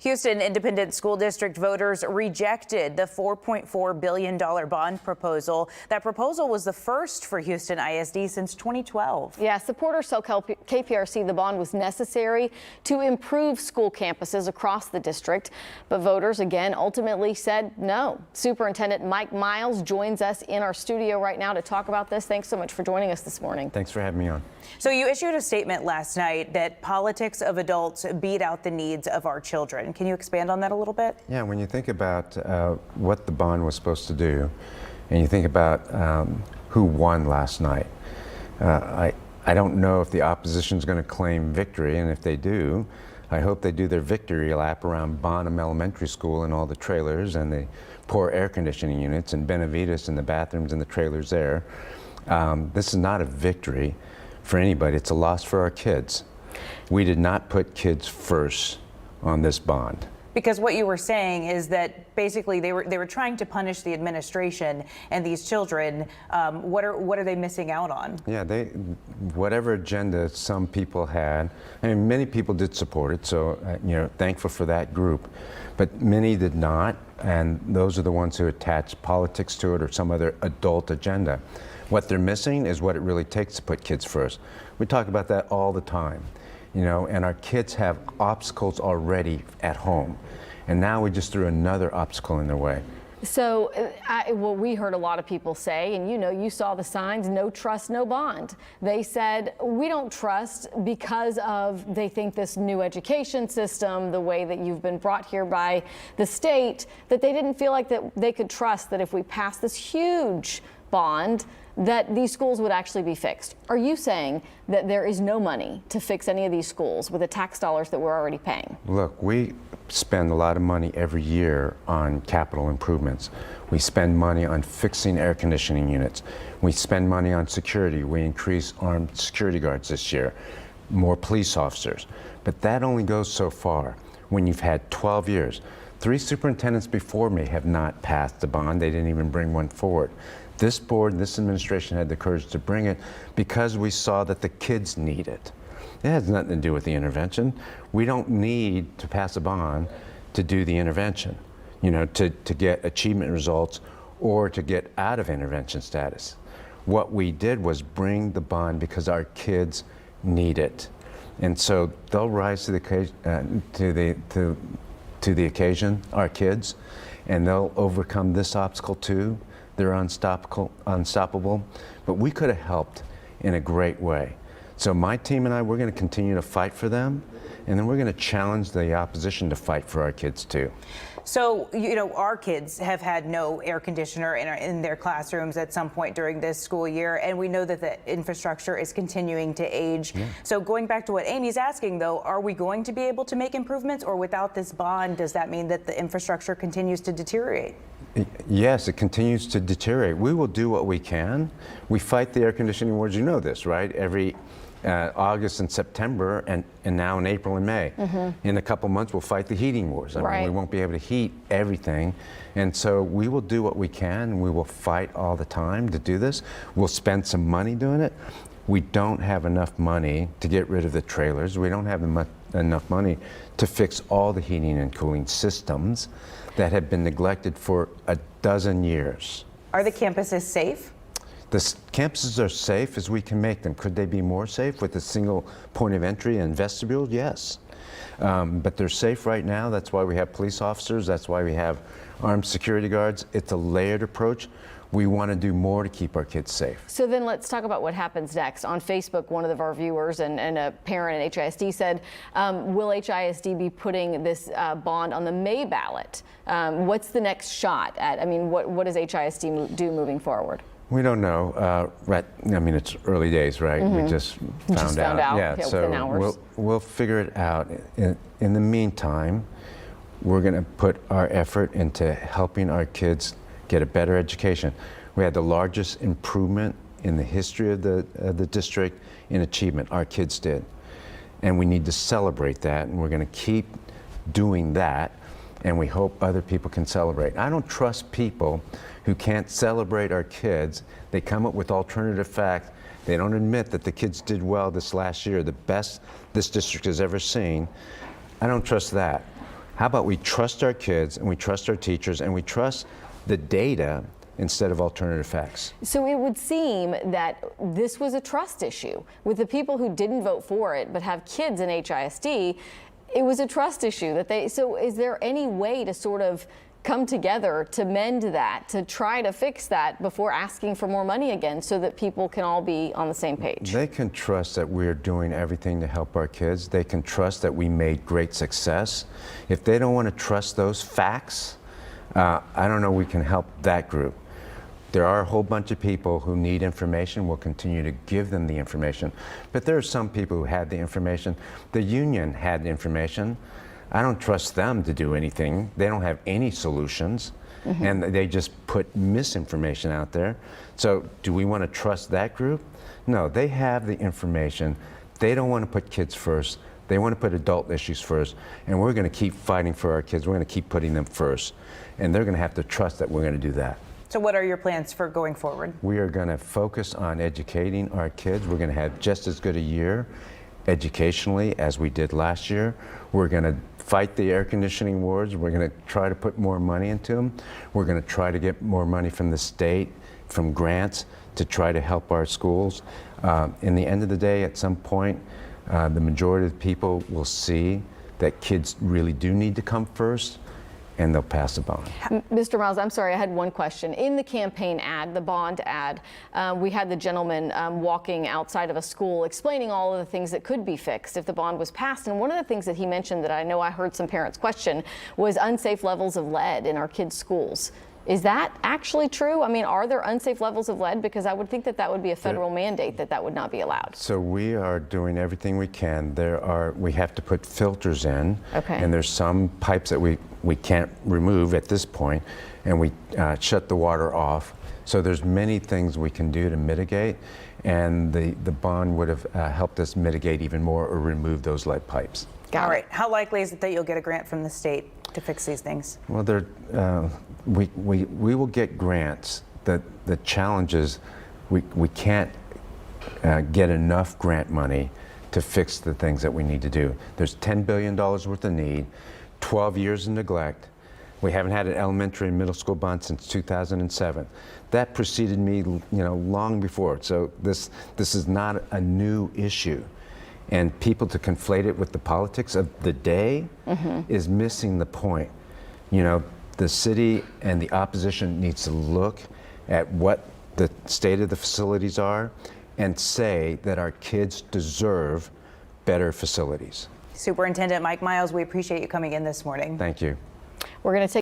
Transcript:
Houston Independent School District voters rejected the $4.4 billion bond proposal. That proposal was the first for Houston ISD since 2012. Yeah, supporters tell KPRC the bond was necessary to improve school campuses across the district, but voters again ultimately said no. Superintendent Mike Miles joins us in our studio right now to talk about this. Thanks so much for joining us this morning. Thanks for having me on. So you issued a statement last night that politics of adults beat out the needs of our children. Can you expand on that a little bit? Yeah, when you think about what the bond was supposed to do, and you think about who won last night, I don't know if the opposition is going to claim victory, and if they do, I hope they do their victory lap around Bonham Elementary School and all the trailers and the poor air conditioning units and Benavides and the bathrooms and the trailers there. This is not a victory for anybody. It's a loss for our kids. We did not put kids first on this bond. Because what you were saying is that basically they were trying to punish the administration and these children. What are they missing out on? Yeah, whatever agenda some people had, I mean, many people did support it, so thankful for that group, but many did not, and those are the ones who attach politics to it or some other adult agenda. What they're missing is what it really takes to put kids first. We talk about that all the time. And our kids have obstacles already at home. And now we just threw another obstacle in their way. So what we heard a lot of people say, and you saw the signs, no trust, no bond. They said, we don't trust because of, they think this new education system, the way that you've been brought here by the state, that they didn't feel like that they could trust that if we pass this huge bond, that these schools would actually be fixed. Are you saying that there is no money to fix any of these schools with the tax dollars that we're already paying? Look, we spend a lot of money every year on capital improvements. We spend money on fixing air conditioning units. We spend money on security. We increase armed security guards this year, more police officers. But that only goes so far when you've had 12 years. 3 superintendents before me have not passed the bond. They didn't even bring one forward. This board and this administration had the courage to bring it because we saw that the kids need it. It has nothing to do with the intervention. We don't need to pass a bond to do the intervention, to get achievement results or to get out of intervention status. What we did was bring the bond because our kids need it. And so they'll rise to the occasion, our kids, and they'll overcome this obstacle too. They're unstoppable, but we could have helped in a great way. So my team and I, we're going to continue to fight for them, and then we're going to challenge the opposition to fight for our kids too. So, our kids have had no air conditioner in their classrooms at some point during this school year, and we know that the infrastructure is continuing to age. Yeah. So going back to what Amy's asking, though, are we going to be able to make improvements, or without this bond, does that mean that the infrastructure continues to deteriorate? Yes, it continues to deteriorate. We will do what we can. We fight the air conditioning wars, you know this, right? Every August and September, and now in April and May. Mm-hmm. In a couple months, we'll fight the heating wars. I mean, we won't be able to heat everything. And so we will do what we can. We will fight all the time to do this. We'll spend some money doing it. We don't have enough money to get rid of the trailers. We don't have enough money to fix all the heating and cooling systems that have been neglected for a dozen years. Are the campuses safe? The campuses are safe as we can make them. Could they be more safe with a single point of entry and vestibule? Yes. But they're safe right now. That's why we have police officers. That's why we have armed security guards. It's a layered approach. We want to do more to keep our kids safe. So then let's talk about what happens next. On Facebook, one of our viewers and a parent at HISD said, will HISD be putting this bond on the May ballot? What's the next shot at? I mean, what does HISD do moving forward? We don't know. I mean, it's early days, right? Mm-hmm. We just found out. Yeah, so we'll figure it out. In the meantime, we're going to put our effort into helping our kids get a better education. We had the largest improvement in the history of the district in achievement. Our kids did. And we need to celebrate that, and we're going to keep doing that, and we hope other people can celebrate. I don't trust people who can't celebrate our kids. They come up with alternative facts. They don't admit that the kids did well this last year, the best this district has ever seen. I don't trust that. How about we trust our kids and we trust our teachers and we trust the data instead of alternative facts? So it would seem that this was a trust issue with the people who didn't vote for it but have kids in HISD. It was a trust issue that they. So is there any way to sort of come together to mend that, to try to fix that before asking for more money again, so that people can all be on the same page? They can trust that we're doing everything to help our kids. They can trust that we made great success. If they don't want to trust those facts, I don't know we can help that group. There are a whole bunch of people who need information. We'll continue to give them the information. But there are some people who had the information. The union had the information. I don't trust them to do anything. They don't have any solutions, and they just put misinformation out there. So do we want to trust that group? No, they have the information. They don't want to put kids first. They want to put adult issues first, and we're going to keep fighting for our kids. We're going to keep putting them first, and they're going to have to trust that we're going to do that. So what are your plans for going forward? We are going to focus on educating our kids. We're going to have just as good a year educationally as we did last year. We're going to fight the air conditioning wars. We're going to try to put more money into them. We're going to try to get more money from the state, from grants, to try to help our schools. In the end of the day, at some point, the majority of the people will see that kids really do need to come first, and they'll pass the bond. Mr. Miles, I'm sorry, I had one question. In the campaign ad, the bond ad, we had the gentleman walking outside of a school explaining all of the things that could be fixed if the bond was passed. And one of the things that he mentioned that I know I heard some parents question was unsafe levels of lead in our kids' schools. Is that actually true? I mean, are there unsafe levels of lead? Because I would think that that would be a federal mandate that would not be allowed. So we are doing everything we can. We have to put filters in, and there's some pipes that we can't remove at this point, and we shut the water off. So there's many things we can do to mitigate, and the bond would have helped us mitigate even more or remove those lead pipes. All right. How likely is it that you'll get a grant from the state to fix these things? Well, we will get grants. The challenge is we can't get enough grant money to fix the things that we need to do. There's $10 billion worth of need, 12 years of neglect. We haven't had an elementary and middle school bond since 2007. That preceded me, long before. So this is not a new issue. And people to conflate it with the politics of the day is missing the point. The city and the opposition needs to look at what the state of the facilities are and say that our kids deserve better facilities. Superintendent Mike Miles, we appreciate you coming in this morning. Thank you. We're going to take